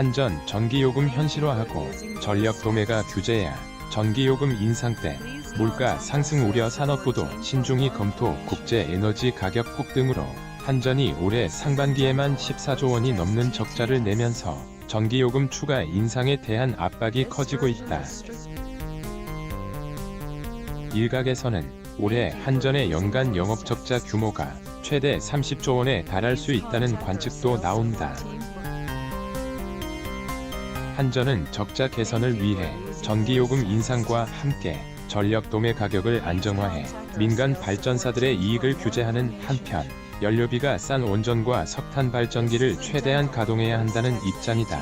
한전 전기요금 현실화하고 전력 도매가 규제야. 전기요금 인상 때 물가 상승 우려 산업부도 신중히 검토. 국제 에너지 가격 폭등으로 한전이 올해 상반기에만 14조 원이 넘는 적자를 내면서 전기요금 추가 인상에 대한 압박이 커지고 있다. 일각에서는 올해 한전의 연간 영업적자 규모가 최대 30조 원에 달할 수 있다는 관측도 나온다. 한전은 적자 개선을 위해 전기요금 인상과 함께 전력 도매 가격을 안정화해 민간 발전사들의 이익을 규제하는 한편 연료비가 싼 원전과 석탄 발전기를 최대한 가동해야 한다는 입장이다.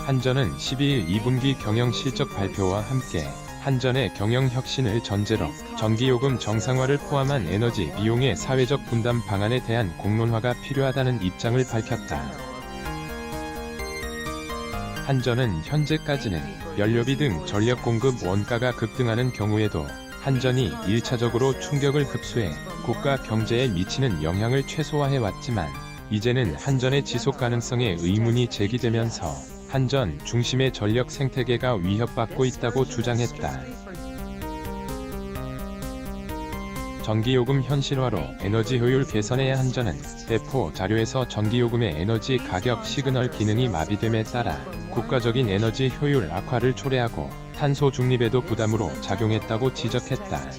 한전은 12일 2분기 경영 실적 발표와 함께 한전의 경영 혁신을 전제로 전기요금 정상화를 포함한 에너지 비용의 사회적 분담 방안에 대한 공론화가 필요하다는 입장을 밝혔다. 한전은 현재까지는 연료비 등 전력 공급 원가가 급등하는 경우에도 한전이 1차적으로 충격을 흡수해 국가 경제에 미치는 영향을 최소화해왔지만 이제는 한전의 지속 가능성에 의문이 제기되면서 한전 중심의 전력 생태계가 위협받고 있다고 주장했다. 전기요금 현실화로 에너지 효율 개선해야 한전은 배포 자료에서 전기요금의 에너지 가격 시그널 기능이 마비됨에 따라 국가적인 에너지 효율 악화를 초래하고 탄소 중립에도 부담으로 작용했다고 지적했다.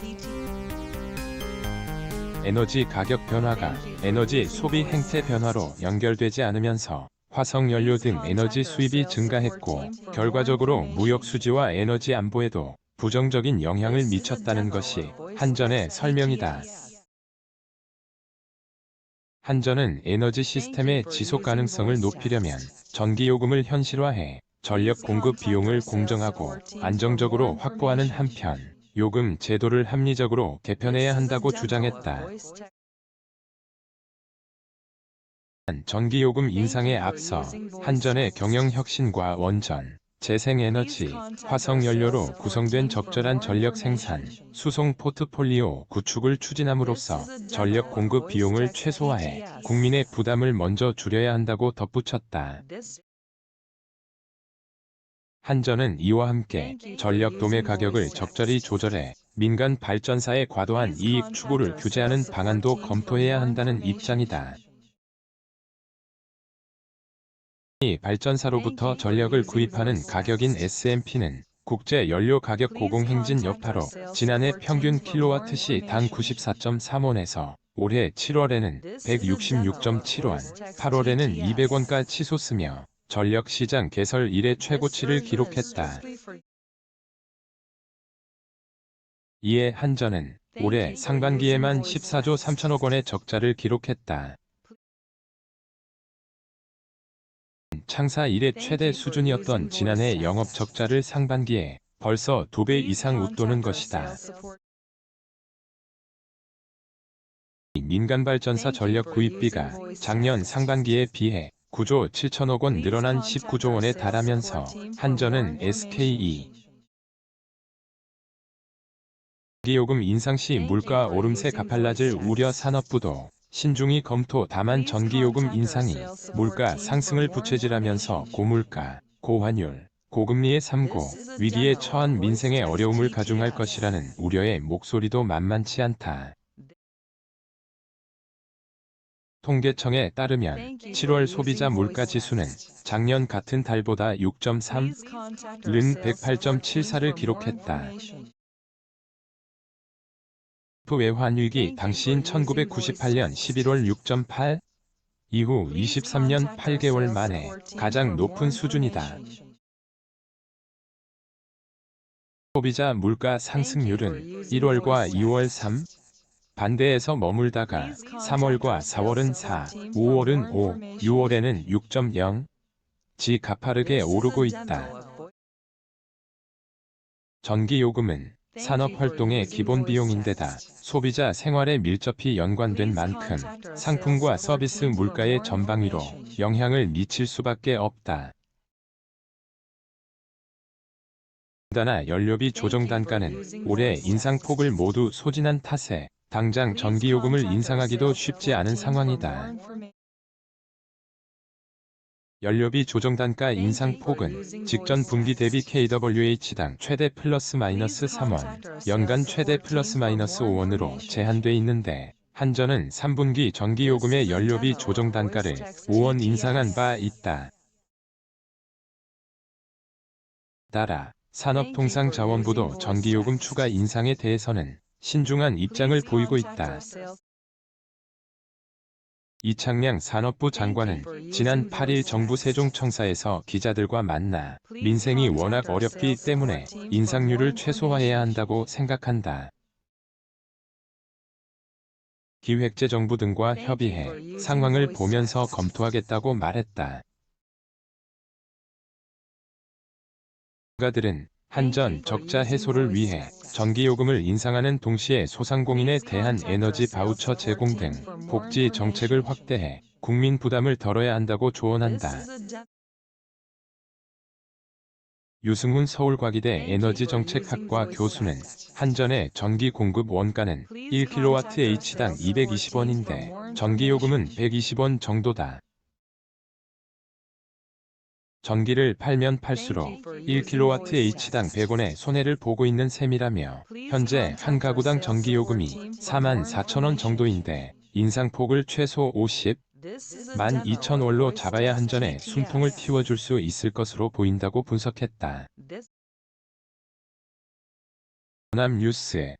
에너지 가격 변화가 에너지 소비 행태 변화로 연결되지 않으면서 화석연료 등 에너지 수입이 증가했고 결과적으로 무역 수지와 에너지 안보에도 부정적인 영향을 미쳤다는 것이 한전의 설명이다. 한전은 에너지 시스템의 지속 가능성을 높이려면 전기요금을 현실화해 전력 공급 비용을 공정하고 안정적으로 확보하는 한편 요금 제도를 합리적으로 개편해야 한다고 주장했다. 전기요금 인상에 앞서 한전의 경영혁신과 원전, 재생에너지, 화석연료로 구성된 적절한 전력 생산, 수송 포트폴리오 구축을 추진함으로써 전력 공급 비용을 최소화해 국민의 부담을 먼저 줄여야 한다고 덧붙였다. 한전은 이와 함께 전력 도매 가격을 적절히 조절해 민간 발전사의 과도한 이익 추구를 규제하는 방안도 검토해야 한다는 입장이다. 이 발전사로부터 전력을 구입하는 가격인 SMP는 국제 연료 가격 고공행진 여파로 지난해 평균 킬로와트시 당 94.3원에서 올해 7월에는 166.7원, 8월에는 200원까지 치솟으며 전력 시장 개설 이래 최고치를 기록했다. 이에 한전은 올해 상반기에만 14조 3천억 원의 적자를 기록했다. 창사 이래 최대 수준이었던 지난해 영업 적자를 상반기에 벌써 2배 이상 웃도는 것이다. 민간 발전사 전력 구입비가 작년 상반기에 비해 9조 7천억 원 늘어난 19조 원에 달하면서 한전은 SKE 전기요금 인상 시 물가 오름세 가팔라질 우려 산업부도 신중히 검토. 다만 전기요금 인상이 물가 상승을 부채질하면서 고물가, 고환율, 고금리의 삼고 위기에 처한 민생의 어려움을 가중할 것이라는 우려의 목소리도 만만치 않다. 통계청에 따르면 7월 소비자 물가지수는 작년 같은 달보다 6.3, 는 108.74를 기록했다. 외환위기 당시인 1998년 11월 6.8, 이후 23년 8개월 만에 가장 높은 수준이다. 소비자 물가 상승률은 1월과 2월 3, 반대에서 머물다가 3월과 4월은 4, 5월은 5, 6월에는 6.0, 지 가파르게 오르고 있다. 전기요금은 산업활동의 기본 비용인데다 소비자 생활에 밀접히 연관된 만큼 상품과 서비스 물가의 전방위로 영향을 미칠 수밖에 없다. 더나 연료비 조정 단가는 올해 인상폭을 모두 소진한 탓에 당장 전기요금을 인상하기도 쉽지 않은 상황이다. 연료비 조정 단가 인상 폭은 직전 분기 대비 kWh당 최대 플러스 마이너스 3원, 연간 최대 플러스 마이너스 5원으로 제한돼 있는데, 한전은 3분기 전기요금의 연료비 조정 단가를 5원 인상한 바 있다. 따라 산업통상자원부도 전기요금 추가 인상에 대해서는 신중한 입장을 보이고 있다. 이창량 산업부 장관은 지난 8일 정부 세종청사에서 기자들과 만나 민생이 워낙 어렵기 때문에 인상률을 최소화해야 한다고 생각한다. 기획재정부 등과 협의해 상황을 보면서 검토하겠다고 말했다. 전문가들은 한전 적자 해소를 위해 전기요금을 인상하는 동시에 소상공인에 대한 에너지 바우처 제공 등 복지 정책을 확대해 국민 부담을 덜어야 한다고 조언한다. 유승훈 서울과기대 에너지정책학과 교수는 한전의 전기 공급 원가는 1kWh당 220원인데 전기요금은 120원 정도다. 전기를 팔면 팔수록 1kWh당 100원의 손해를 보고 있는 셈이라며 현재 한 가구당 전기요금이 44,000원 정도인데 인상폭을 최소 502,000원로 잡아야 한전에 숨통을 틔워줄 수 있을 것으로 보인다고 분석했다. 연합뉴스